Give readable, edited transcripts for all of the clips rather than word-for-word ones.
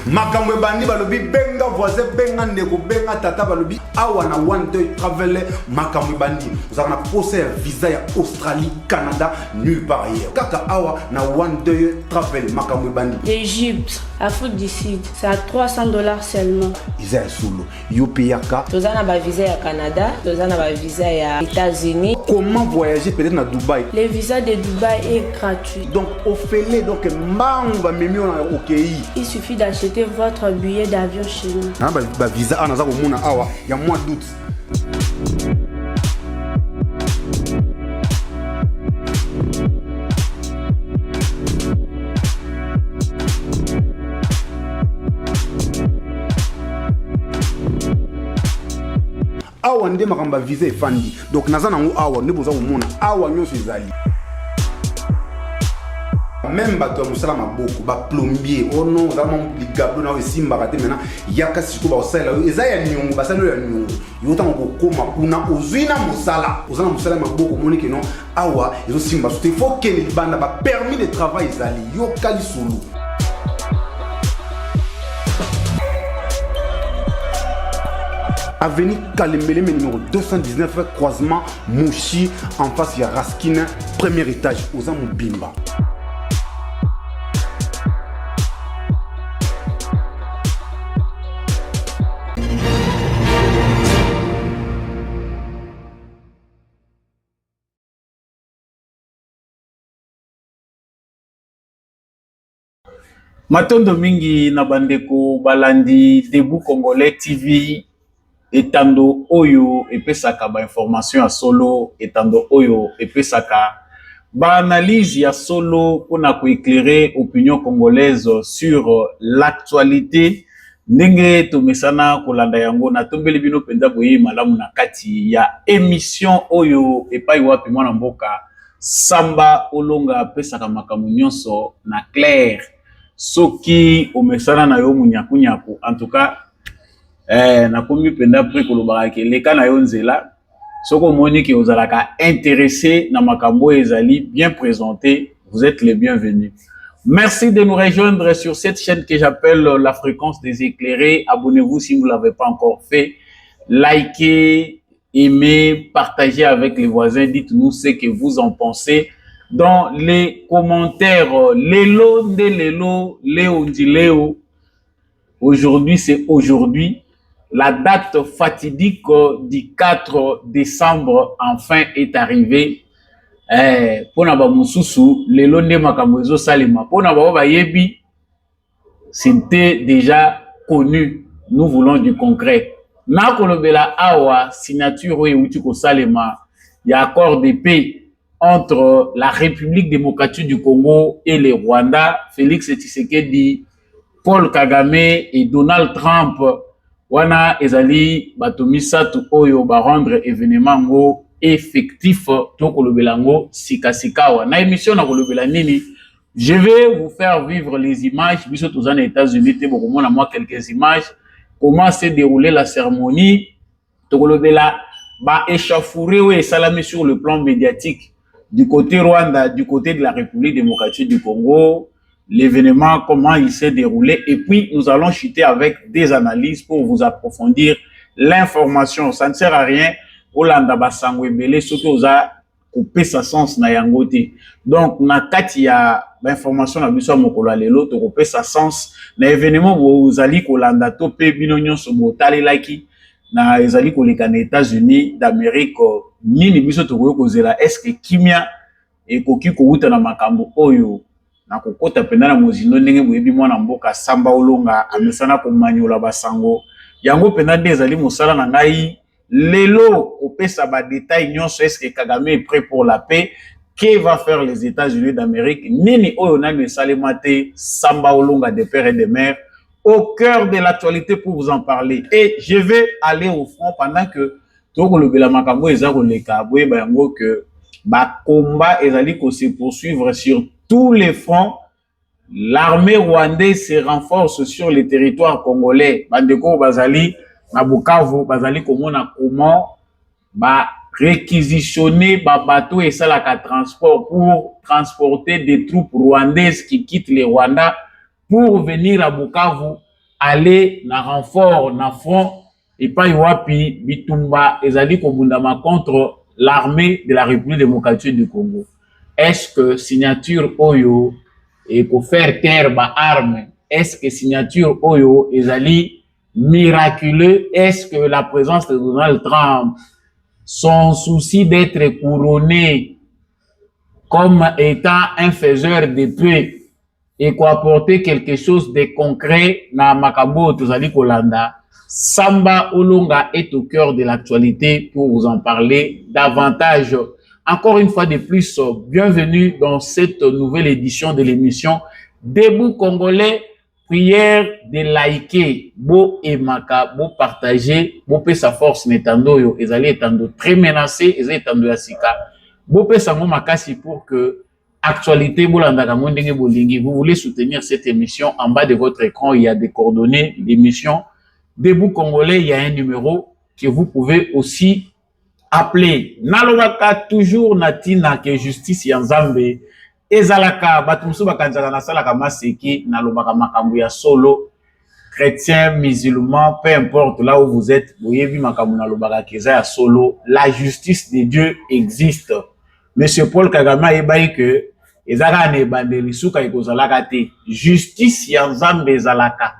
makamwe bandi balobi benga voisin benga ndeko benga tata balobi awa na one day travel makamwe bandi vous avez posé un visa ya Australie Canada nulle part ailleurs kaka awa na one day travel makamwe bandi Égypte Afrique du Sud c'est à $300 seulement Isa solo yopeyaka tozana ba visa ya Canada tozana ba visa ya États-Unis. Comment voyager peut-être na Dubaï? Le visa de Dubaï est gratuit. Donc au fait donc mamba mimio na okeyi. Il suffit d'acheter votre billet d'avion chez nous. Na ba visa anaza komona awa ya mois d'août. Awa nde makamba visa efandi donc naza nango awa nde boza komona awa nyonso ezali même bato ya mosala maboko ba plombier oh non za mamligablo na esimbaka te maintenant yaka siko ba osala eza ya nyongo basalo ya nyongo yota ngokoma kuna ozwina mosala ozana mosala maboko moni ke non awa ezo simba so te faut que les banda ba permis de travail ezali yoka lisulu. Avenue Kalembele numéro 219 croisement Mouchi en face de Raskin premier étage aux Amubimba. Matondo mingi na bandeko balandi Debout Congolais TV etando oyo epesaka ba information ya solo etando oyo epesaka ba analyse ya solo pona ko éclairer opinion congolaise sur l'actualité ndenge to mesana kolanda yango na tombeli bino penda boye malamu na kati ya émission oyo epai wapi mwana mboka Samba Olonga pesaka makambo nyonso na clair soki omesana na yo munyakunyaku en tout cas na komi penda pré kolobaka ke leka na yo nzela soko moni ke ozalaka intéressé na makambo ezali bien présenté vous êtes les bienvenus. Merci de nous rejoindre sur cette chaîne que j'appelle la fréquence des éclairés. Abonnez-vous si vous ne l'avez pas encore fait. Likez, aimez, partagez avec les voisins. Dites-nous ce que vous en pensez dans les commentaires. Lélo, nde lélo, léo ndi léo. Aujourd'hui, c'est aujourd'hui. La date fatidique du 4 décembre enfin est arrivée. Pona ba mususu lelo nde makambo ezo salema pona ba yebi c'était déjà connu. Nous voulons du concret. Na kolobela awa signature oyo uti ko salema ya accord de paix entre la République démocratique du Congo et le Rwanda. Félix Tshisekedi, Paul Kagame et Donald Trump wana ezali batomisatu oyo ba rendre événement ngo effectif to kolobelango sikasikawa na émission na kolobela nini. Je vais vous faire vivre les images biso tozana aux États-Unis te bokomona moi quelques images comment s'est déroulée la cérémonie to kolobela ba échauffouré ou salamé sur le plan médiatique du côté Rwanda, du côté de la République démocratique du Congo, l'événement comment il s'est déroulé et puis nous allons chuter avec des analyses pour vous approfondir l'information. Ça ne sert à rien Olanda basango ebele soki oza couper sa sens na yangote. Donc na kati ya information na biso mokolo lelo to couper sa sens na événement bozali kolanda to pe bino nyonso botalelaki na ezali koleka na États-Unis d'Amérique nini biso to kokozela est-ce que kimia ekoki kouta na makambo oyo na kokota penda na mozindo ndenge boyebi mwana mboka Samba Olonga amesana komanyola basango yango penda ndezali mosala na ngai. Lelo opesa ba détail nyonso est-ce que Kagame est prêt pour la paix? Que va faire les États-Unis d'Amérique? Nini oyo na mesalemate Samba Olonga de père et de mère au cœur de l'actualité pour vous en parler. Et je vais aller au front pendant que toko lobela makambo ezako leka boye ba yango que ba combat ezali ko se poursuivre sur tous les fronts. L'armée rwandaise se renforce sur le territoire congolais. Bandeko bazali na Bukavu bazali komona comment ba réquisitionner ba bateau et ça la transport pour transporter des troupes rwandaises qui quittent le Rwanda pour venir à Bukavu aller na renfort na front et pas wapi bitumba ezali kobundama contre l'armée de la République démocratique du Congo. Est-ce que signature oyo et pour faire taire ba armes, est-ce que signature oyo ezali miraculeux? Est-ce que la présence de Donald Trump, son souci d'être couronné comme étant un faiseur de paix et qu'on apporter quelque chose de concret na makambo tozali kolanda, Samba Olonga est au cœur de l'actualité pour vous en parler davantage. Encore une fois de plus, bienvenue dans cette nouvelle édition de l'émission Debout Congolais. Prière de liker, beau emaka, beau partager, beau pe sa force netando yo, ezali etando très menacé, ezali etando yasika. Beau pe sa mo makasi pour que actualité bolandaka mo ndenge bolingi. Vous voulez soutenir cette émission, en bas de votre écran, il y a des coordonnées d'émission Debout Congolais, il y a un numéro que vous pouvez aussi appeler. Nalobaka toujours natina que justice yanzambe. Ezalaka batumusu bakanzala na salaka maseki nalobaka makambu ya solo chrétien musulman peu importe là où vous êtes boyebi makambu nalobaka keza ya solo. La justice de Dieu existe. Monsieur Paul Kagame ebai que ezaka ne bandeli suka ikozalaka te. Justice ya nzambe ezalaka.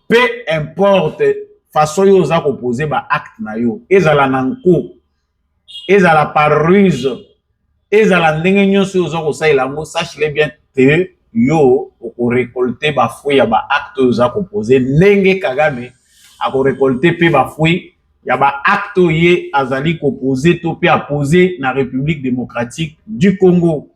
Peu importe façon yo za koposer ba acte na yo. Ezala na nko. Ezala par ruse. Ezala ndenge nyonso ozo kosaila ngo, sache-le bien te yo oko récolter ba fruit ya ba acte ozo koposer ndenge Kagame ako récolter pe ba fruit ya ba acte ye azali koposer to pe a poser na République démocratique du Congo.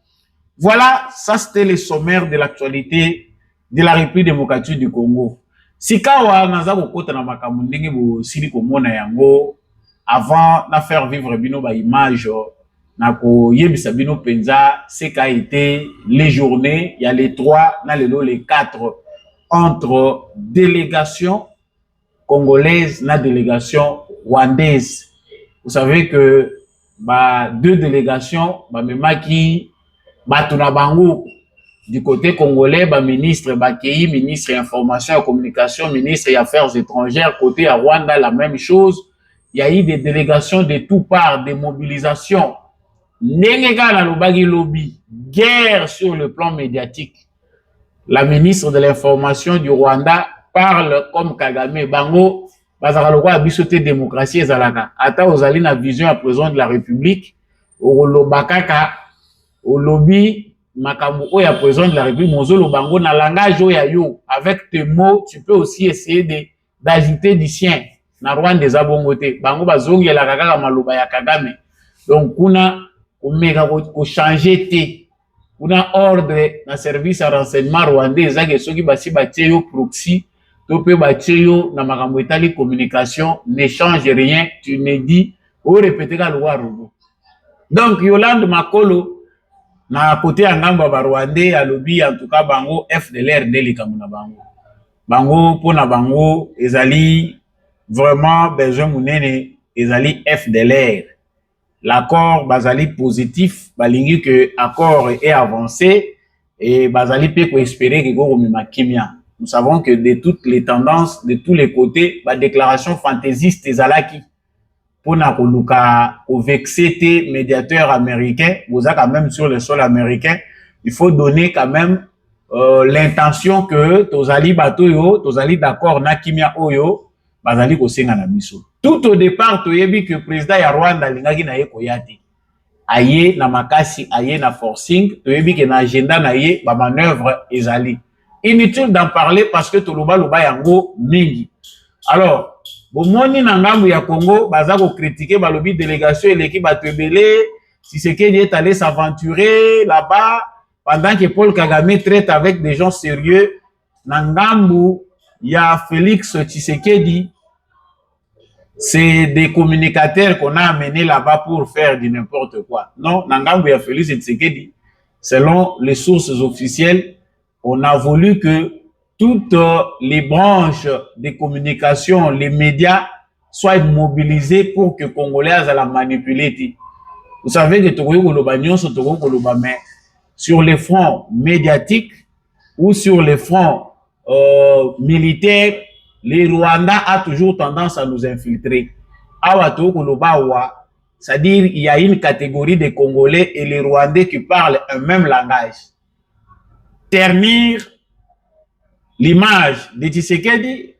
Voilà, ça c'était le sommaire de l'actualité de la République démocratique du Congo. Sikawa naza kokota na makambo ndenge bo sili komona yango avant na faire vivre bino ba image nako yebisa bino penza ce qu'a été les journées, il y a les 3, na les 4 entre délégation congolaise na délégation rwandaise. Vous savez que bah 2 délégations bah memaki batuna bango du côté congolais bah ministre Bakei, ministre information et communication, ministre et affaires étrangères, côté à Rwanda la même chose. Il y a eu des délégations de toutes parts, des mobilisations. Nenega la lobagi lobby, guerre sur le plan médiatique. La ministre de l'information du Rwanda parle comme Kagame bango bazaka lokwa bisote démocratie ezalaka. Ata ozali na vision à président de la République, au lobakaka au lobby makambo o ya président de la République mozolo bango na langage o ya yo, avec tes mots tu peux aussi essayer d'ajouter du sien na Rwanda ezabongote bango bazongela kaka maloba ya Kagame. Donc kuna omeka ko changer te. Kuna ordre na service à renseignement rwandais ezake soki basi batie yo proxy to pe batie yo na makambo etali communication, ne change rien, tu ne dis o répéter ka loi rubo. Donc Yolande Makolo na côté ya ngambo ba rwandais a lobby en tout cas bango FDLR delikamu na bango. Bango pona bango ezali vraiment besoin munene ezali FDLR. L'accord bazali positif, balingi que accord est avancé et bazali peut espérer que go mima kimia. Nous savons que de toutes les tendances, de tous les côtés, ba déclaration fantaisiste ezalaki pona koluka ko vexer te médiateur américain, boza quand même sur le sol américain, il faut donner quand même l'intention que tozali bato yo, tozali d'accord na kimia oyo bazali ko senga na biso. Tout au départ, tu as vu que le président de Rwanda lingaki na ye koyati. Aye na makasi, aye na forcing, tu as vu que na agenda na ye ba manœuvre ezali. Inutile d'en parler parce que to loba yango mingi. Alors, bomoni na ngambu ya Congo, baza ko critiquer ba lobby délégation et l'équipe ba tebele, si c'est qu'il est allé s'aventurer là-bas pendant que Paul Kagame traite avec des gens sérieux. Na ngambu ya Félix Tshisekedi, c'est des communicateurs qu'on a amenés là-bas pour faire du n'importe quoi. Non, Nangambu ya Félix Tshisekedi, selon les sources officielles, on a voulu que toutes les branches de communication, les médias, soient mobilisés pour que les Congolais aient la manipuler. Vous savez que Togo Kolobagnon, Togo Koloba, mais sur les fronts médiatiques ou sur les fronts militaires, le Rwanda a toujours tendance à nous infiltrer. C'est-à-dire il y a une catégorie de Congolais et les Rwandais qui parlent un même langage. Ternir l'image de Tshisekedi,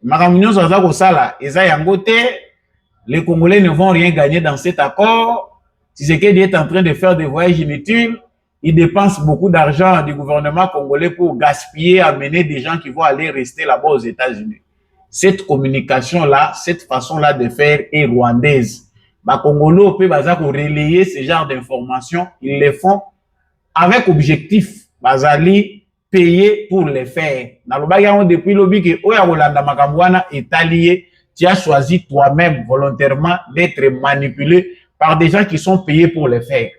les Congolais ne vont rien gagner dans cet accord. Tshisekedi est en train de faire des voyages inutiles. Il dépense beaucoup d'argent du gouvernement congolais pour gaspiller, amener des gens qui vont aller rester là-bas aux États-Unis. Cette communication-là, cette façon-là de faire est rwandaise. Les Congolais peuvent relayer ce genre d'informations. Ils les font avec objectif. Bazali payer pour les faire. Depuis lobby que Oyawolanda Makambwana est allié, tu as choisi toi-même volontairement d'être manipulé par des gens qui sont payés pour les faire.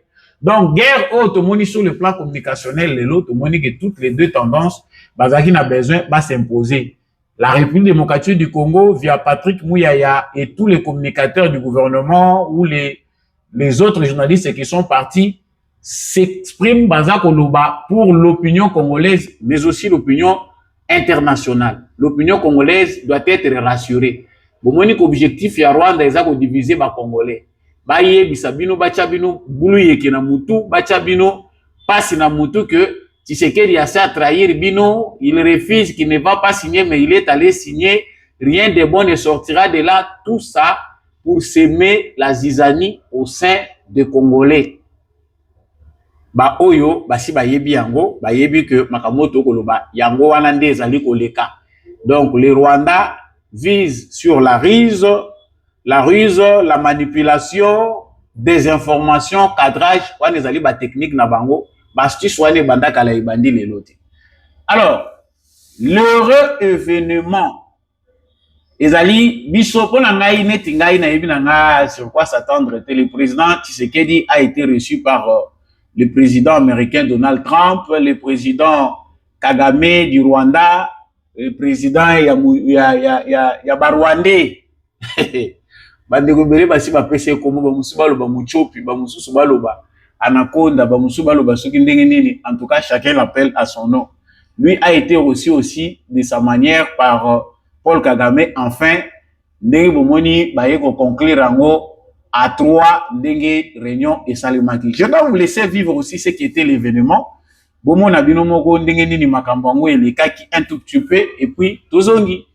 Donc, guerre automoni sur le plan communicationnel, l'automoni que toutes les deux tendances, Bazaki n'a besoin va s'imposer. La République démocratique du Congo, via Patrick Mouyaya et tous les communicateurs du gouvernement ou les autres journalistes qui sont partis, s'expriment pour l'opinion congolaise, mais aussi l'opinion internationale. L'opinion congolaise doit être rassurée. Bon, mon objectif ya Rwanda est de diviser les Congolais. Baye bisabino bachabino bulu yeke na mutu bachabino passe na mutu que Tshisekedi a à trahir bino, il refuse, qu'il ne va pas signer, mais il est allé signer. Rien de bon ne sortira de là. Tout ça pour s'aimer la zizanie au sein des Congolais. Ba oyo basi bayebi yango bayebi que makamoto koloba yango wana nde ezali koleka. Donc le Rwanda vise sur la ruse, la manipulation, désinformation, cadrage, wana ezali ba technique na bango, ba astuce wana banda kala ibandi lelote. Alors, l'heureux événement ezali biso pona ngai neti ngai na yebi na nga sur quoi s'attendre. Le président Tshisekedi a été reçu par le président américain Donald Trump, le président Kagame du Rwanda, le président ya Barwandais. Bandeko bele basi bapese komo bamusu baloba muchopi, bamususu baloba anaconda, bamusu baloba soki ndenge nini. En tout cas, chacun l'appelle à son nom. Lui a été reçu aussi de sa manière par Paul Kagame. Enfin, ndenge bomoni baye ko conclure ango à 3 ndenge réunion et salimaki. Je dois vous laisser vivre aussi ce qui était l'événement. Bomo na bino moko ndenge nini makambo ango elekaki un tout petit peu et puis tozongi.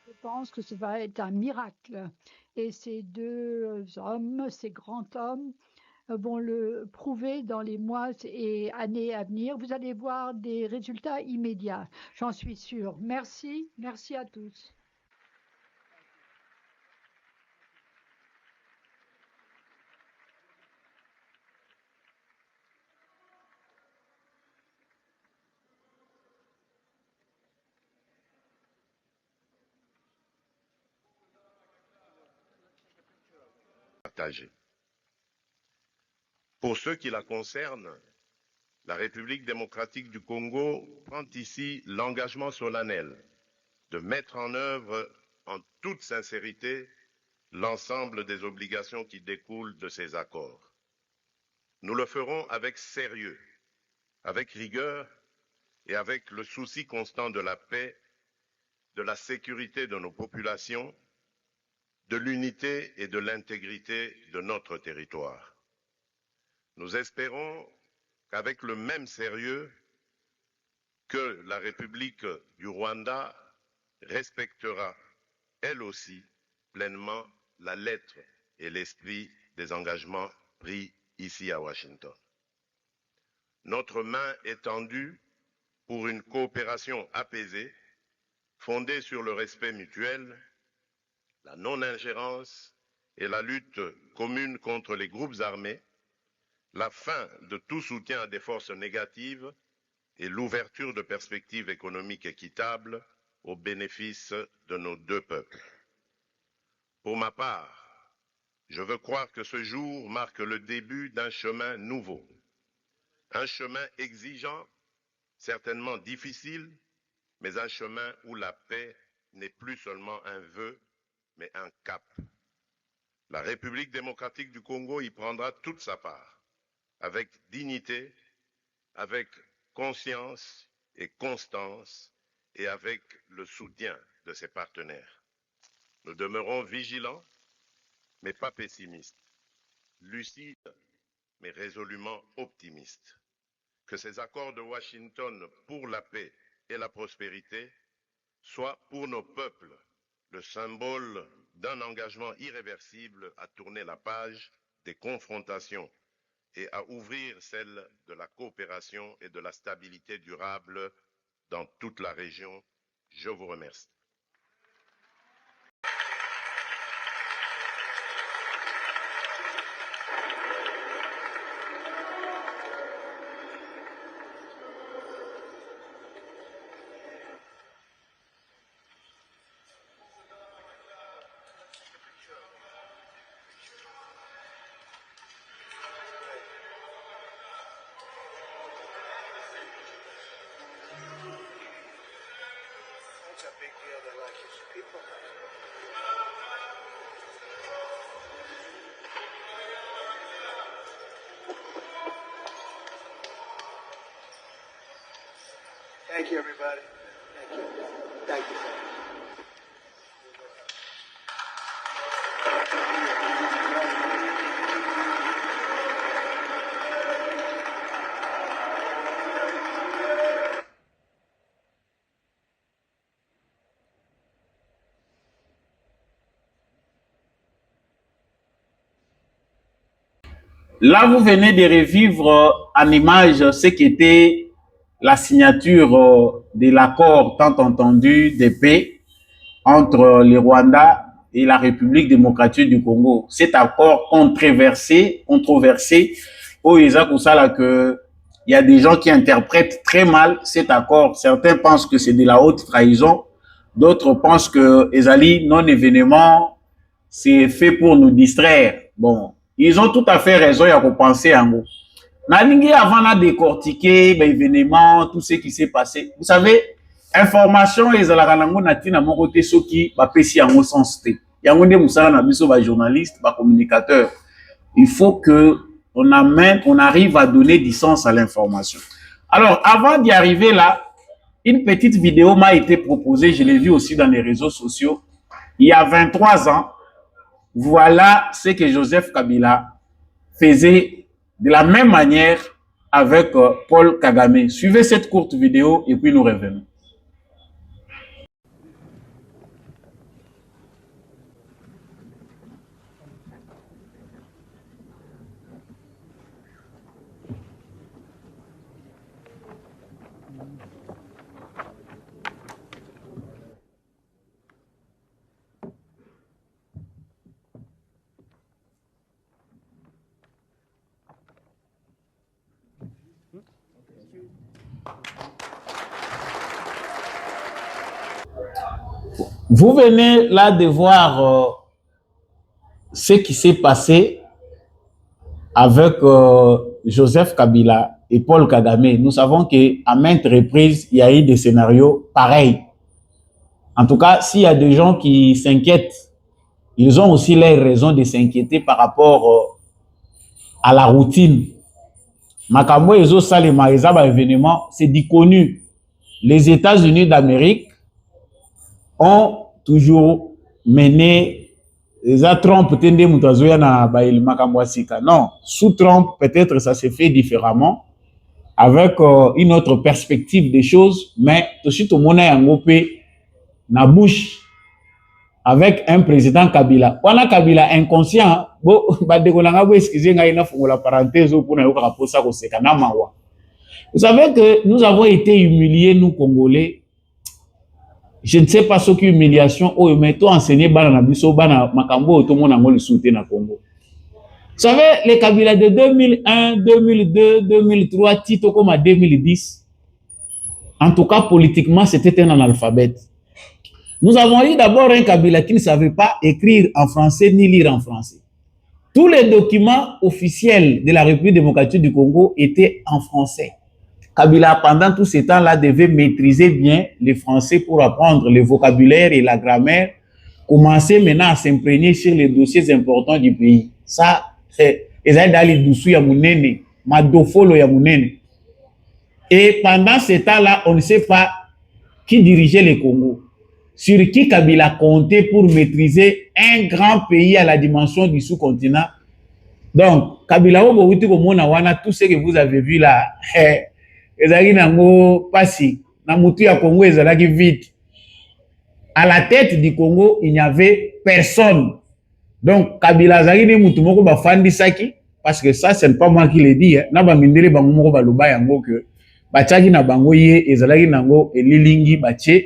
Je pense que ça va être un miracle. Et ces deux hommes, ces grands hommes, vont le prouver dans les mois et années à venir. Vous allez voir des résultats immédiats, j'en suis sûre. Merci, merci à tous. Pour ce qui la concerne, la République démocratique du Congo prend ici l'engagement solennel de mettre en œuvre en toute sincérité l'ensemble des obligations qui découlent de ces accords. Nous le ferons avec sérieux, avec rigueur et avec le souci constant de la paix, de la sécurité de nos populations, de l'unité et de l'intégrité de notre territoire. Nous espérons qu'avec le même sérieux que la République du Rwanda respectera, elle aussi, pleinement la lettre et l'esprit des engagements pris ici à Washington. Notre main est tendue pour une coopération apaisée, fondée sur le respect mutuel, la non-ingérence et la lutte commune contre les groupes armés, la fin de tout soutien à des forces négatives et l'ouverture de perspectives économiques équitables au bénéfice de nos deux peuples. Pour ma part, je veux croire que ce jour marque le début d'un chemin nouveau, un chemin exigeant, certainement difficile, mais un chemin où la paix n'est plus seulement un vœu, mais un cap. La République démocratique du Congo y prendra toute sa part, avec dignité, avec conscience et constance, et avec le soutien de ses partenaires. Nous demeurons vigilants, mais pas pessimistes, lucides, mais résolument optimistes. Que ces accords de Washington pour la paix et la prospérité soient pour nos peuples le symbole d'un engagement irréversible à tourner la page des confrontations et à ouvrir celle de la coopération et de la stabilité durable dans toute la région. Je vous remercie. It's a big deal. They like his people. Thank you, everybody. Thank you. Thank you. Là, vous venez de revivre en image ce qu'était la signature de l'accord tant entendu de paix entre le Rwanda et la République démocratique du Congo. Cet accord controversé, où il y a des gens qui interprètent très mal cet accord. Certains pensent que c'est de la haute trahison, d'autres pensent que Ezali non-événement, c'est fait pour nous distraire. Bon, ils ont tout à fait raison, il y a qu'on penser en gros. Nalingi avant de décortiquer l'événement, tout ce qui s'est passé. Vous savez, information les alaranango nati na mon côté ceux qui va pécher en sens T. Yango nde musala na biso ba journaliste, ba communicateur. Il faut que on arrive à donner du sens à l'information. Alors, avant d'y arriver là, une petite vidéo m'a été proposée, je l'ai vue aussi dans les réseaux sociaux. Il y a 23 ans, voilà ce que Joseph Kabila faisait de la même manière avec Paul Kagame. Suivez cette courte vidéo et puis nous revenons. Vous venez là de voir ce qui s'est passé avec Joseph Kabila et Paul Kagame, nous savons qu'à maintes reprises, il y a eu des scénarios pareils. En tout cas, s'il y a des gens qui s'inquiètent, ils ont aussi leurs raisons de s'inquiéter par rapport à la routine. Makambo Ezo Salema Ezaba événement, c'est dit connu. Les États-Unis d'Amérique ont toujours mené Trump tende mutazoya na bail Makambo Sika. Non, sous Trump, peut-être ça s'est fait différemment, avec une autre perspective des choses, mais tout suite au monde na bouche avec un président Kabila. Wana Kabila inconscient, bo badekolanga bo excusez ngai na fongola parenthèse pour na yoka posa ko seka na mawa. Vous savez que nous avons été humiliés, nous Congolais. Je ne sais pas ce qu'une humiliation ou mais toi enseigné bana na biso bana makambo to mona ngoli souté na Congo. Vous savez les Kabila de 2001, 2002, 2003, Tito comme à 2010. En tout cas politiquement, c'était un analphabète. Nous avons eu d'abord un Kabila qui ne savait pas écrire en français ni lire en français. Tous les documents officiels de la République démocratique du Congo étaient en français. Kabila, pendant tout ce temps-là, devait maîtriser bien le français pour apprendre le vocabulaire et la grammaire, commencer maintenant à s'imprégner sur les dossiers importants du pays. Ça, c'est Ezaïdali Doussou Yamounene, Madofolo Yamounene. Et pendant ce temps-là, on ne sait pas qui dirigeait le Congo. Sur qui Kabila comptait pour maîtriser un grand pays à la dimension du sous-continent. Donc, Kabila, tout ce que vous avez vu là, à la tête du Congo, il n'y avait personne. Donc, Kabila Zagine Moutumoko Bafandi Saki, parce que ça, ce n'est pas moi qui l'ai dit, Naba Mindele Bango Baluba Yango que Bachagi na Bango Ye, Ezalagi Nango, et Lilingi Bache,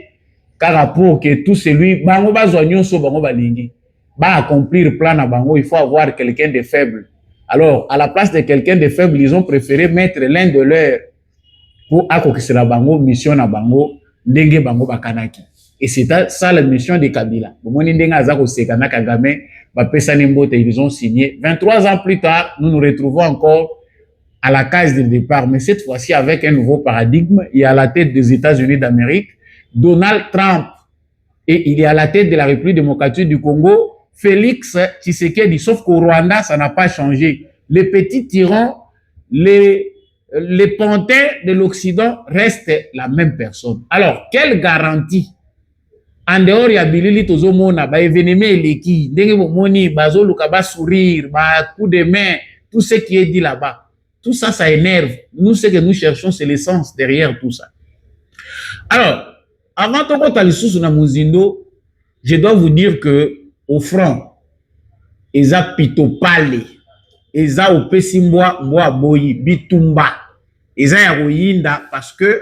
car pour que tout celui, Bango Bazognon so Bango Balingi, va accomplir le plan à Bango, il faut avoir quelqu'un de faible. Alors, à la place de quelqu'un de faible, ils ont préféré mettre l'un de leurs pour accomplir la Bango, mission à Bango, Ndenge Bango Bakanaki. Et c'est ça la mission de Kabila. Ils ont signé. 23 ans plus tard, nous nous retrouvons encore à la case de départ, mais cette fois-ci avec un nouveau paradigme. Il est à la tête des États-Unis d'Amérique, Donald Trump, et il est à la tête de la République démocratique du Congo, Félix Tshisekedi. Sauf qu'au Rwanda, ça n'a pas changé. Les petits tyrans, les pantins de l'Occident restent la même personne. Alors, quelle garantie? En dehors, il y a Bilili Tozomona, ba événement eleki, ndenge bomoni, bazo luka ba sourire, ba coup de main, tout ce qui est dit là-bas. Tout ça, ça énerve. Nous, ce que nous cherchons, c'est l'essence derrière tout ça. Alors, avant de parler na Muzindo, je dois vous dire que au front, eza pitopale, eza opesi mwa boyi, bitumba, eza ya royinda parce que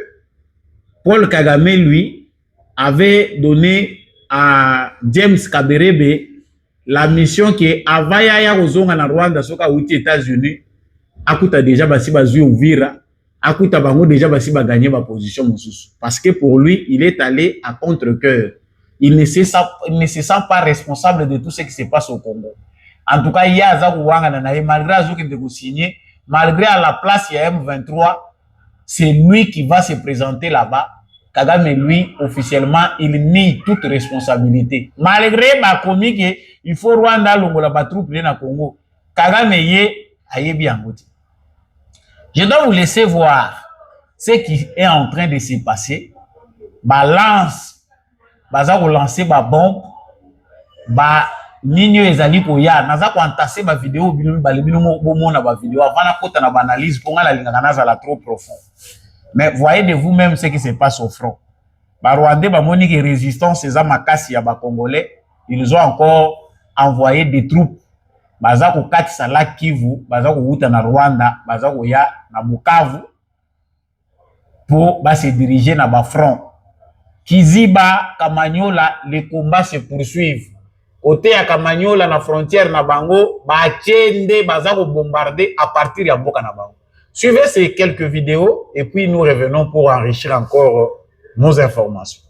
Paul Kagame, lui, avait donné à James Kaberebe la mission qui est Avaya ya Ozonga na Rwanda soka aux États-Unis, akuta déjà basi bazui Uvira, akuta bango déjà basi ba gagner ba position mususu parce que pour lui, il est allé à contre-cœur. Il ne se sent pas responsable de tout ce qui se passe au Congo. En tout cas, il y a Zakuwanga na malgré Azuki de signer, malgré à la place il y a M23, c'est lui qui va se présenter là-bas. Kagame, lui, officiellement, il nie toute responsabilité. Malgré ma comique, il faut Rwanda longola ba troupe na Congo. Kagame aye bien. Je dois vous laisser voir ce qui est en train de se passer. Balance, baza ko lancer ba bombe, ba ninyo ezali ko ya, naza ko entasser ba vidéo bino balibino bomona ba vidéo avant na kota na ba analyse pour nga la linga naza la trop profond. Mais voyez de vous-même ce qui se passe au front. Ba Rwandais, ba monique résistance, ces amakasi ya ba Congolais, ils ont encore envoyé des troupes. Baza ko katisa la Kivu, baza ko wuta na Rwanda, baza ko ya na Bukavu pour se diriger na ba front. Kiziba, Kamanyola, les combats se poursuivent. Côté à Kamanyola, na frontière na Bango, ba chende, baza ko bombarder à partir ya Mboka na Bango. Suivez ces quelques vidéos et puis nous revenons pour enrichir encore nos informations.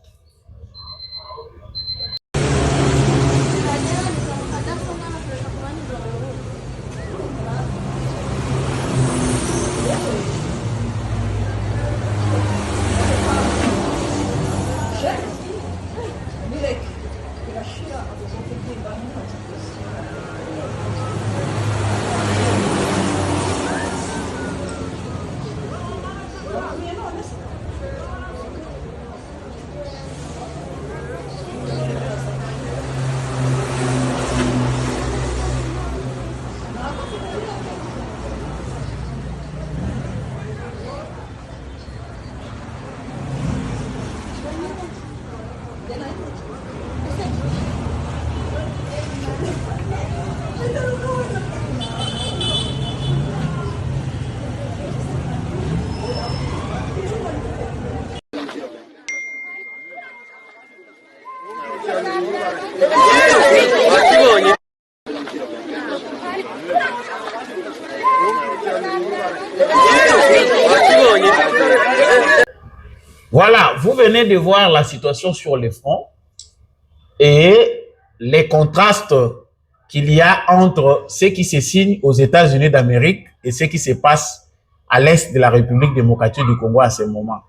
Là, vous venez de voir la situation sur les fronts et les contrastes qu'il y a entre ce qui se signe aux États-Unis d'Amérique et ce qui se passe à l'est de la République démocratique du Congo à ce moment.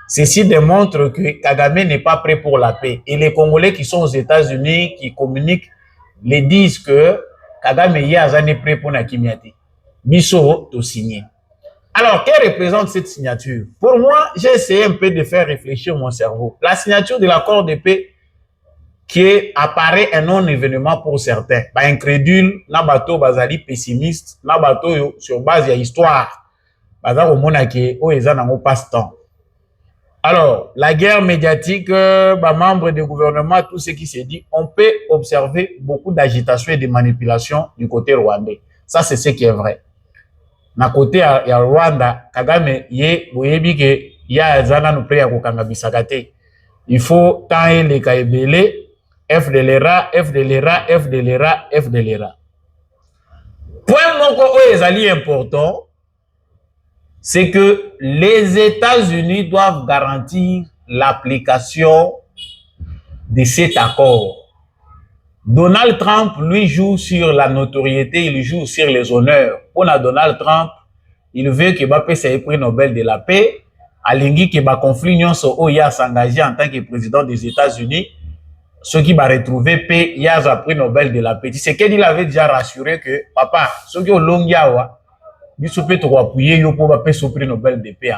Ceci démontre que Kagame n'est pas prêt pour la paix. Et les Congolais qui sont aux États-Unis, qui communiquent, les disent que Kagame n'est prêt pour la Kimiati. Bisso, to signé. Alors, que représente cette signature? Pour moi, j'ai essayé un peu de faire réfléchir mon cerveau. La signature de l'accord de paix qui apparaît un non-événement pour certains. Bah, incrédule, na bateau, bazali pessimiste, na bateau sur base de l'histoire. Bazar au monake, o ezanango passe-temps. Alors, la guerre médiatique, bah, membres du gouvernement, tout ce qui s'est dit, on peut observer beaucoup d'agitation et de manipulation du côté rwandais. Ça, c'est ce qui est vrai. Na côté ya Rwanda, Kagame, boyebi ke ya zana no pre ya kokanga bisakate. Il faut tant les kaebele, F de l'ERA, F de l'ERA, F de l'ERA, F de l'ERA. Point moko o ezali important, c'est que les États-Unis doivent garantir l'application de cet accord. Donald Trump, lui, joue sur la notoriété, il joue sur les honneurs. Pour Donald Trump, il veut que Mbappé ait le prix Nobel de la paix. Alingi que ba conflit nyonso oya s'engager en tant que président des États-Unis, ce qui va retrouver paix, il y a un prix Nobel de la paix. C'est qu'il avait déjà rassuré que papa, ce qui est au long yawa, il peut te appuyer pour Mbappé ce prix Nobel de paix.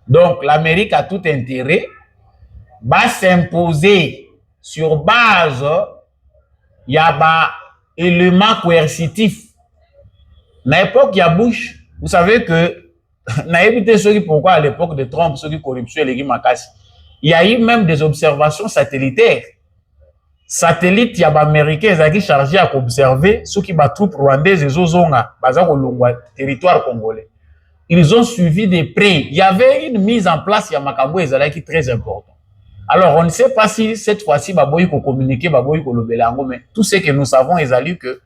Donc l'Amérique a tout intérêt va s'imposer sur base il y a un élément coercitif. À l'époque, il y a Bush. Vous savez que, pourquoi à l'époque de Trump, ceux qui corruption et les il y a eu même des observations satellitaires. Satellites, il y a des Américains qui sont chargés à observer ceux qui battent troupes rwandaises et zozonga, territoire congolais. Ils ont suivi de près. Il y avait une mise en place, il y a Makambo et Zalaki très important. Alors, on ne sait pas si cette fois-ci, Baboy peut communiquer, Baboy peut le belango, mais tout ce que nous savons est que,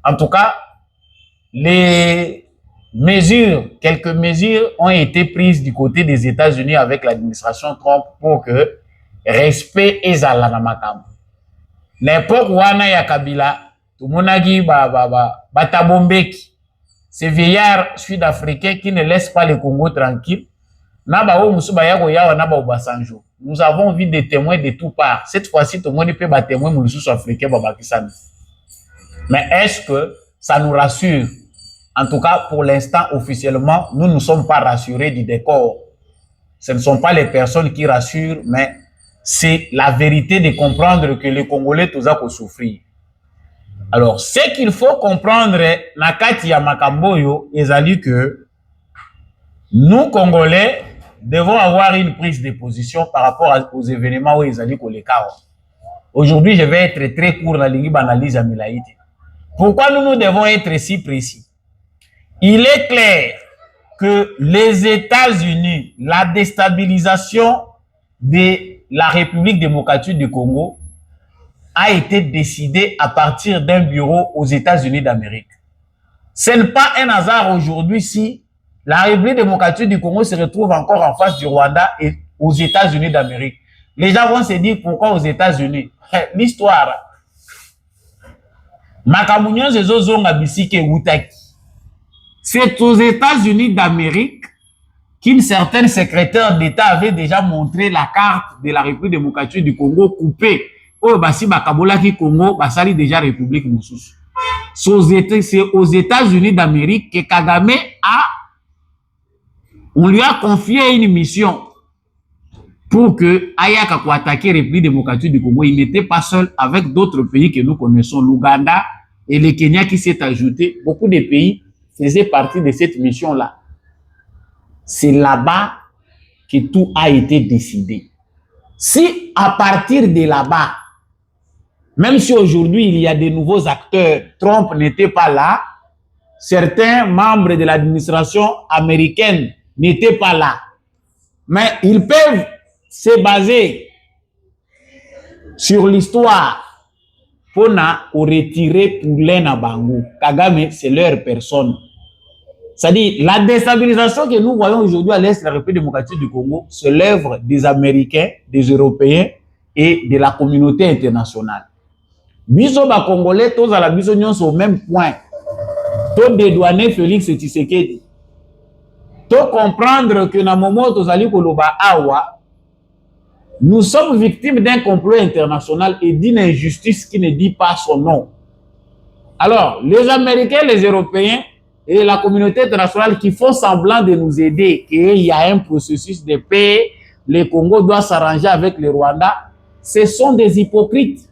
en tout cas, les mesures, quelques mesures ont été prises du côté des États-Unis avec l'administration Trump pour que respect et Makambo. N'importe où il y a Kabila, tout le monde dit Batabombeki, ces vieillards sud-africains qui ne laissent pas le Congo tranquille. Nous avons vu des témoins de toutes parts. Cette fois-ci, tout le monde peut être témoin de sud-africain. Mais est-ce que ça nous rassure? En tout cas, pour l'instant, officiellement, nous ne sommes pas rassurés du décor. Ce ne sont pas les personnes qui rassurent, mais c'est la vérité de comprendre que les Congolais tous ont souffrir. Alors, ce qu'il faut comprendre, Nakati ya Makamboyo, est que nous, Congolais, devons avoir une prise de position par rapport aux événements où ils allaient les cas. Aujourd'hui, je vais être très court dans l'analyse à Milaïti. Pourquoi nous devons être si précis? Il est clair que les États-Unis, la déstabilisation de la République démocratique du Congo a été décidée à partir d'un bureau aux États-Unis d'Amérique. Ce n'est pas un hasard aujourd'hui si la République démocratique du Congo se retrouve encore en face du Rwanda et aux États-Unis d'Amérique. Les gens vont se dire pourquoi aux États-Unis? L'histoire. Makamunyon Zezozonga Bisike Wutaki. C'est aux États-Unis d'Amérique qu'une certaine secrétaire d'État avait déjà montré la carte de la République démocratique du Congo coupée. Oh, basi bakabola ki Congo, basali déjà République Moussous. C'est aux États-Unis d'Amérique que Kagame on lui a confié une mission pour que Ayaka pour attaquer la République démocratique du Congo. Il n'était pas seul avec d'autres pays que nous connaissons, l'Ouganda et le Kenya qui s'est ajouté. Beaucoup de pays faisaient partie de cette mission-là. C'est là-bas que tout a été décidé. Si à partir de là-bas, même si aujourd'hui il y a de nouveaux acteurs, Trump n'était pas là, certains membres de l'administration américaine n'étaient pas là, mais ils peuvent se baser sur l'histoire pour retirer Poulin à Bangou. Kagame, c'est leur personne. C'est-à-dire, la déstabilisation que nous voyons aujourd'hui à l'Est de la République démocratique du Congo, c'est l'œuvre des Américains, des Européens et de la communauté internationale. Biso ba Congolais, tous à la biso nyonso au même point. Tout dédouaner Félix Tshisekedi. Tout comprendre que na moment tozali koloba awa, nous sommes victimes d'un complot international et d'une injustice qui ne dit pas son nom. Alors, les Américains, les Européens et la communauté internationale qui font semblant de nous aider, qu'il y a un processus de paix, le Congo doit s'arranger avec le Rwanda, ce sont des hypocrites.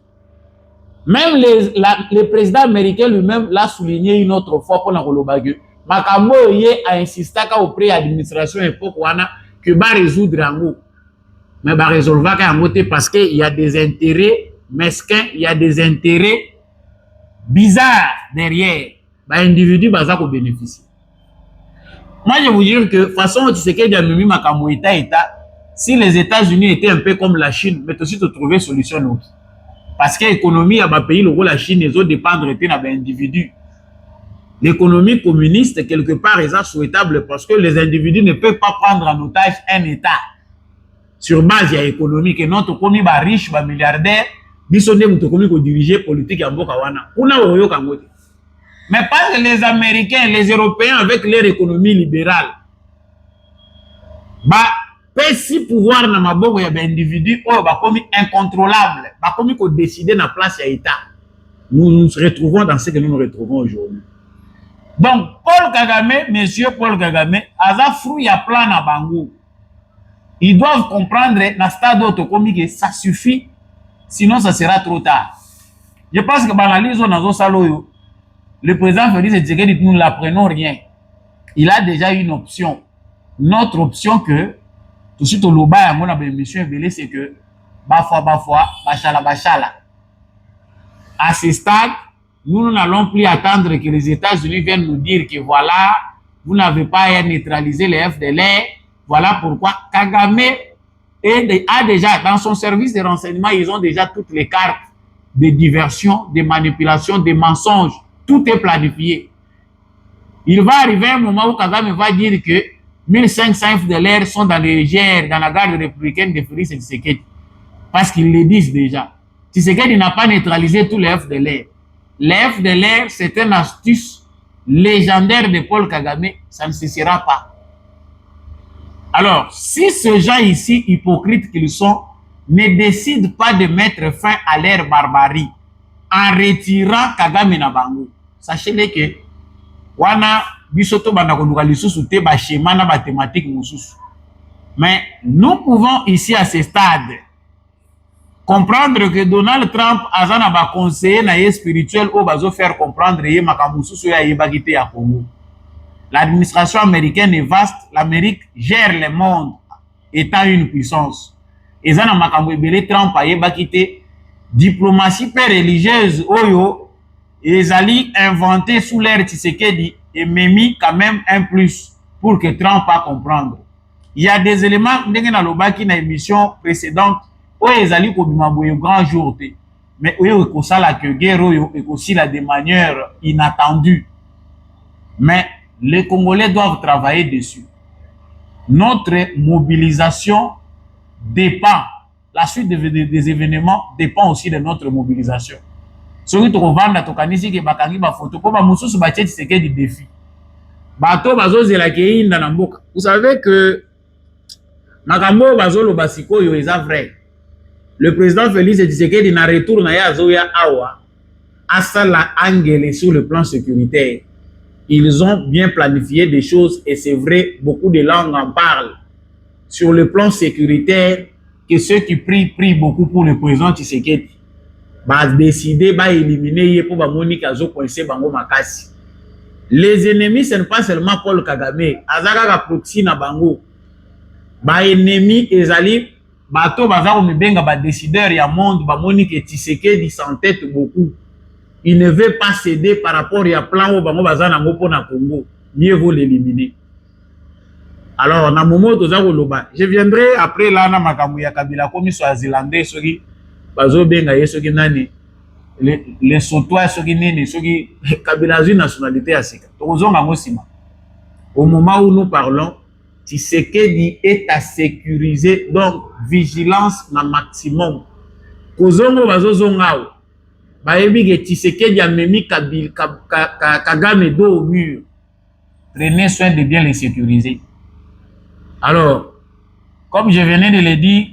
Même le président américain lui-même l'a souligné une autre fois pour la Kolobagyo. Makambo ye a insisté auprès de l'administration époque que va résoudre en mais va résolver parce qu'il y a des intérêts mesquins, il y a des intérêts bizarres derrière. Individu baza ko bénéficier. Moi je vous dire que façon Tshisekedi a mis makambo état, si les États-Unis étaient un peu comme la Chine, mais aussi de trouver solution autre. Parce que l'économie a pays le la Chine les autres dépendre d'un individu. L'économie communiste quelque part est souhaitable parce que les individus ne peuvent pas prendre en otage un État sur base économique. Et notre commis ba riche ba milliardaire, bisonde muto commis ko diriger politique en boka wana. Kuna oyo kangote. Mais pas que les Américains, les Européens avec leur économie libérale. Bah, si pouvoir na maboko ya individu ou ba comme incontrôlable, ba comme ko décider na place ya État. Nous nous retrouvons dans ce que nous nous retrouvons aujourd'hui. Donc Paul Kagame, monsieur Paul Kagame, aza fruit ya plan na bango. Ils doivent comprendre na stade autocomique que ça suffit, sinon ça sera trop tard. Je pense que banaliser nazo saloyo. Le président Félix Tshisekedi, nous l'apprenons rien. Il a déjà une option. Notre option que, tout de suite au loba, mon émission est c'est que, bafwa, bachala. À ce stade, nous n'allons plus attendre que les États-Unis viennent nous dire que voilà, vous n'avez pas à neutraliser les FDLR. Voilà pourquoi Kagame a déjà, dans son service de renseignement, ils ont déjà toutes les cartes de diversion, de manipulation, de mensonges. Tout est planifié. Il va arriver un moment où Kagame va dire que 1500 FDLR sont dans les GR, dans la garde républicaine de Félix Tshisekedi. Parce qu'ils le disent déjà. Tshisekedi n'a pas neutralisé tous les FDLR. Les FDLR, c'est une astuce légendaire de Paul Kagame. Ça ne cessera pas. Alors, si ces gens ici, hypocrites qu'ils sont, ne décident pas de mettre fin à leur barbarie en retirant Kagame na bango, sachez-le que wana bisoto banda konuka lisusu te ba schéma na mathématique mususu. Mais nous pouvons ici à ce stade comprendre que Donald Trump azana ba conseiller na spirituel au bazo faire comprendre ye makamususu ya yebagite ya Congo. L'administration américaine est vaste, l'Amérique gère le monde étant une puissance. Et zana makambo ebele Trump a yebagite diplomatie religieuse oyo ezali inventé sous l'ère Tshisekedi et memi quand même un plus pour que Trump a comprendre. Il y a des éléments ndenge na lobaki na émission précédente oyo ezali kobima boye grand jour te mais oyo ekosala que guerre oyo ekosila de manière inattendue. Mais les Congolais doivent travailler dessus. Notre mobilisation dépend. La suite des événements dépend aussi de notre mobilisation. Soki to kovanda to kanisi ke bakangi ba photo ko ba mususu ba tcheti seke du défi. Bato bazozela ke inda na mboka. Vous savez que makambo bazolo basiko yo eza vrai. Le président Félix Tshisekedi na retour na ya azoya awa asala angele sur le plan sécuritaire. Ils ont bien planifié des choses et c'est vrai, beaucoup de langues en parlent. Sur le plan sécuritaire, que ceux qui prient beaucoup pour le président Tshisekedi va décider, va éliminer pour Monique Azo coincé bango makasi. Les ennemis, ce n'est pas seulement Paul Kagame, azaka proxy na bango. Ba ennemi ezali bato bazako mebenga ba décideur ya monde ba Monique Tshisekedi s'entête beaucoup. Il ne veut pas céder par rapport à plan au bango bazana ngo pona Congo. Mieux vaut l'éliminer. Alors, na momo tozako loba. Je viendrai après là na makambo ya Kabila komi Swazilandais soki bazo benga yesoki nani les Sotois soki nini soki Kabila zui nationalité ya sika. Tozonga ngo sima. au moment où nous parlons, Tshisekedi est à sécuriser, donc vigilance na maximum. Kozongo bazozongao, bayebi que Tshisekedi a memi Kagame dos au mur. Prenez soin de bien les sécuriser. Alors, comme je venais de le dire,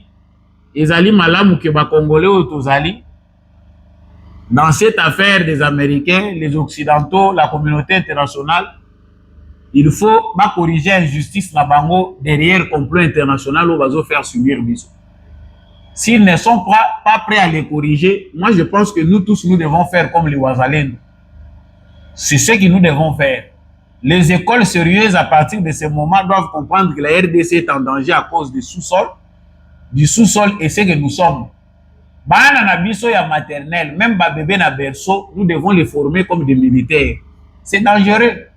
ezali malamu ke ba Congolais au tozali, dans cette affaire des Américains, les Occidentaux, la communauté internationale, il faut corriger l'injustice na bango derrière complot international où va faire subir biso. S'ils ne sont pas prêts à les corriger, moi je pense que nous tous nous devons faire comme les Ouazalènes. C'est ce que nous devons faire. Les écoles sérieuses à partir de ce moment doivent comprendre que la RDC est en danger à cause du sous-sol et ce que nous sommes. Bana na biso ya maternelle, même ba bébé na berceau, nous devons les former comme des militaires. C'est dangereux.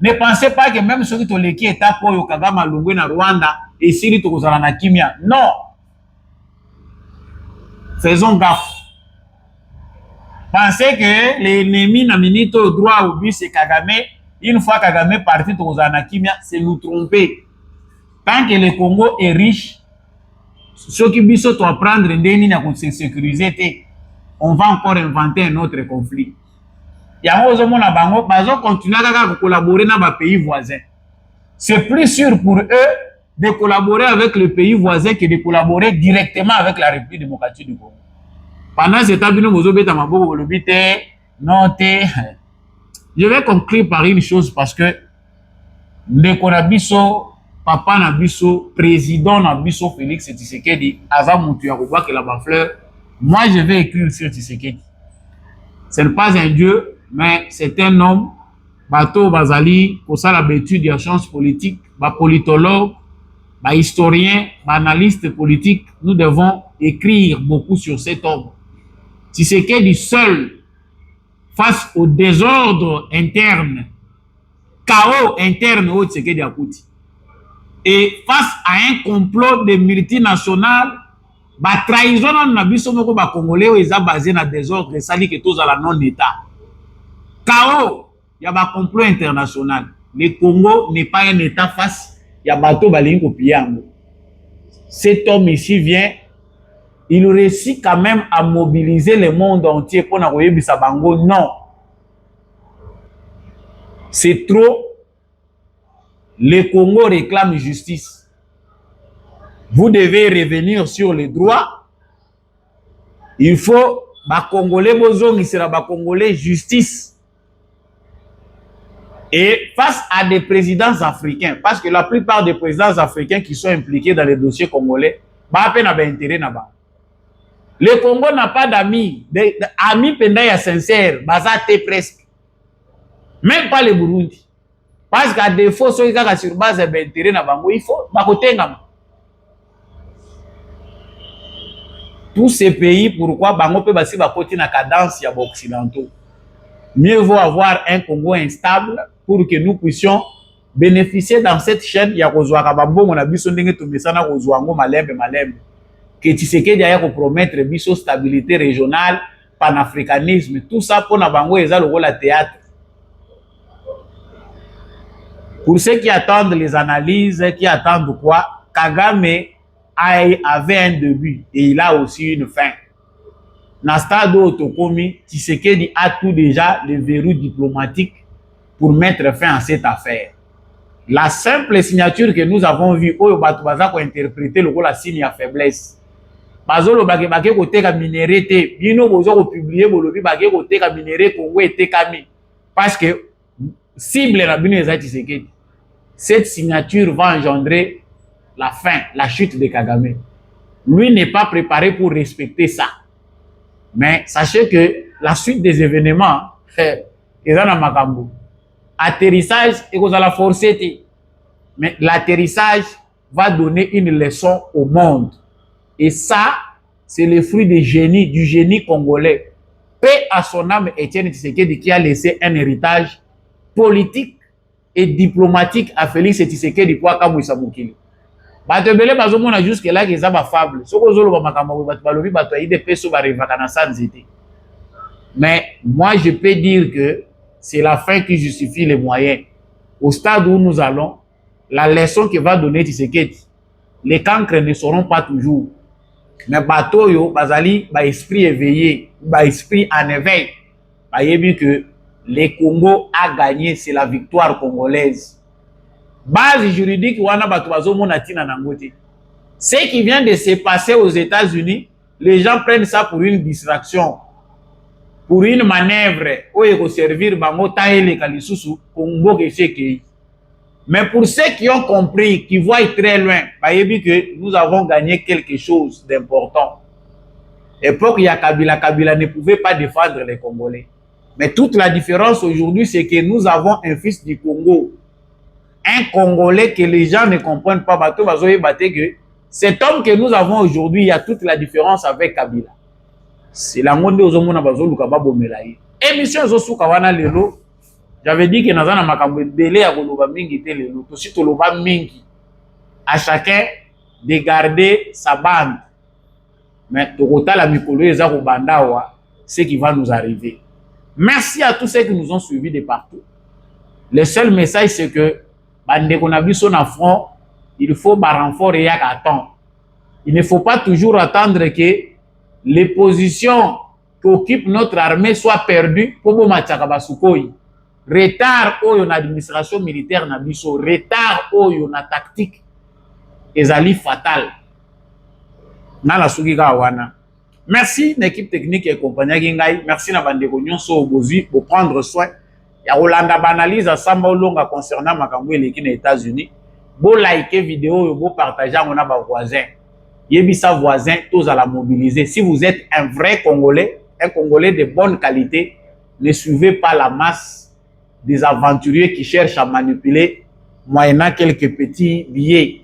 Ne pensez pas que même ceux qui ont l'équipe est à Poyo Kagame Lungwe na Rwanda et Siri Tokozala na Kimia. Non. Faisons gaffe. Pensez que l'ennemi n'a minute au droit au but c'est Kagame. Une fois Kagame parti Tokozala na Kimia, c'est nous tromper. Tant que le Congo est riche, ceux qui biso doivent prendre une sécurité, on va encore inventer un autre conflit. Yango ozomona bango bazo continuer à collaborer dans les pays voisins. C'est plus sûr pour eux de collaborer avec le pays voisin que de collaborer directement avec la République démocratique du Congo. Pendant cet temps, je vais conclure par une chose parce que le Konabiso, papa Nabiso, président Nabiso Félix Tshisekedi, avant Moutouyarouba que la fleur, moi je vais écrire sur Tshisekedi. Ce n'est pas un dieu, mais c'est un homme, Bato Bazali, pour ça l'habitude de la science politique, politologue, historien, analyste politique, nous devons écrire beaucoup sur cet homme. Tshisekedi seul, face au désordre interne, chaos interne au Tshisekedi Akouti, et face à un complot de multinationales, trahison na biso moko ba Congolais eza basé na désordre et sali que tous à la non-état. Chaos, il y a un complot international. Le Congo n'est pas un état face, il y a bateau balingi kopiyango. Cet homme ici vient, il réussit quand même à mobiliser le monde entier pour na koyebisa bango non. C'est trop. Le Congo réclame justice. Vous devez revenir sur les droits. Il faut ba Congolais bozongi sera ba Congolais justice. Et face à des présidents africains, parce que la plupart des présidents africains qui sont impliqués dans les dossiers congolais, ba peine à intérêt na-bas. Le Congo n'a pas d'amis, amis pendaya sincères, basate presque. Même pas le Burundi. Parce qu'à défaut, ceux qui sont sur base d'intérêt na bango, il faut bakotengama. Tous ces pays, pourquoi bango peut basi bakoti na cadence ya occidentaux. Mieux vaut avoir un Congo instable pour que nous puissions bénéficier dans cette chaîne ya kozwaka bambongo na biso ndenge tumesana kozwango malembe que Tshisekedi aya ko promettre biso stabilité régionale, panafricanisme, tout ça pour na bango eza lokola théâtre. Pour ceux qui attendent les analyses, qui attendent quoi, Kagame avait un début et il a aussi une fin. Nastado Otokomi, Tshisekedi a tout déjà les verrous diplomatiques pour mettre fin à cette affaire. La simple signature que nous avons vue, Oyo Batubaza ko interpréter le la signe à faiblesse. Bazolo bake kote ka minéré te, bino bozo ko publier bolobi bake kote ka minéré Congo ete kami. Parce que cible la bino eza Tshisekedi. Cette signature va engendrer la fin, la chute de Kagame. Lui n'est pas préparé pour respecter ça. Mais sachez que la suite des événements, atterrissage et qu'on a la forcé. Mais l'atterrissage va donner une leçon au monde. Et ça, c'est le fruit du génie congolais. Paix à son âme, Étienne Tshisekedi, qui a laissé un héritage politique et diplomatique à Félix Tshisekedi pour Kamwisa Mokili. Batebele bazomona jusque là que ça va fable. Soko zolo ba makambo balobi bato aide peso ba revakana sanzete. Mais moi je peux dire que c'est la fin qui justifie les moyens. au stade où nous allons, la leçon que va donner Tshisekedi, les cancres ne seront pas toujours. Mais bateau yo, bazali, ba esprit éveillé, ba esprit en éveil. Ba yebi que le Congo a gagné, c'est la victoire congolaise. Base juridique, wana bato bazo mona tina nangote. Ce qui vient de se passer aux États-Unis, les gens prennent ça pour une distraction, pour une manœuvre, où il faut servir bango taele kalisusu, Congo que. Mais pour ceux qui ont compris, qui voient très loin, bayebi que nous avons gagné quelque chose d'important. Époque, il y a Kabila ne pouvait pas défendre les Congolais. Mais toute la différence aujourd'hui, c'est que nous avons un fils du Congo, un Congolais que les gens ne comprennent pas. Bato bazoye baté que cet homme que nous avons aujourd'hui, il y a toute la différence avec Kabila. C'est la monde aux hommes bazo lukaba bomelaye. Émission zosuka wana lelo. J'avais dit que nous avons makambo belé à koloba mingi te lelo. Tosi toloba mingi. À chacun de garder sa bande. Mais tokota la mikolo eza ko bandawa, ce qui va nous arriver. Merci à tous ceux qui nous ont suivis de partout. Le seul message c'est que bande qu'on a vu son front, il faut renfort et attendre. Il ne faut pas toujours attendre que les positions qu'occupe notre armée soient perdues pour bomachaka basukoi. Retard oyo na administration militaire na biso, retard oyo na tactique ezali fatal. Na la sukika wana. Merci l'équipe technique et compagnie ngai, merci na bande ko nyonso obozi pour prendre soin. Ya Rolanda banalise asamba olonga concernant makambo eleki na États-Unis. Bo liker vidéo yo, bo partager on a ba voisin. Yebisa voisin tous à la mobiliser. Si vous êtes un vrai Congolais, un Congolais de bonne qualité, ne suivez pas la masse des aventuriers qui cherchent à manipuler moyennant quelques petits billets.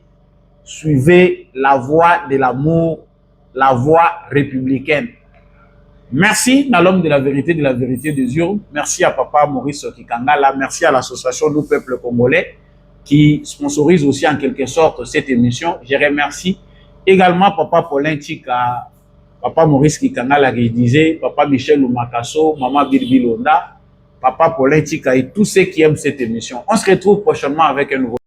Suivez la voie de l'amour, la voie républicaine. Merci à l'homme de la vérité des urnes. Merci à Papa Maurice Kikangala. Merci à l'association Nous Peuple Congolais qui sponsorise aussi en quelque sorte cette émission. Je remercie également Papa Paulin Tika, Papa Maurice Kikangala qui disait, Papa Michel Oumakasso, Maman Bilbilonda, Papa Paulin Tika et tous ceux qui aiment cette émission. On se retrouve prochainement avec un nouveau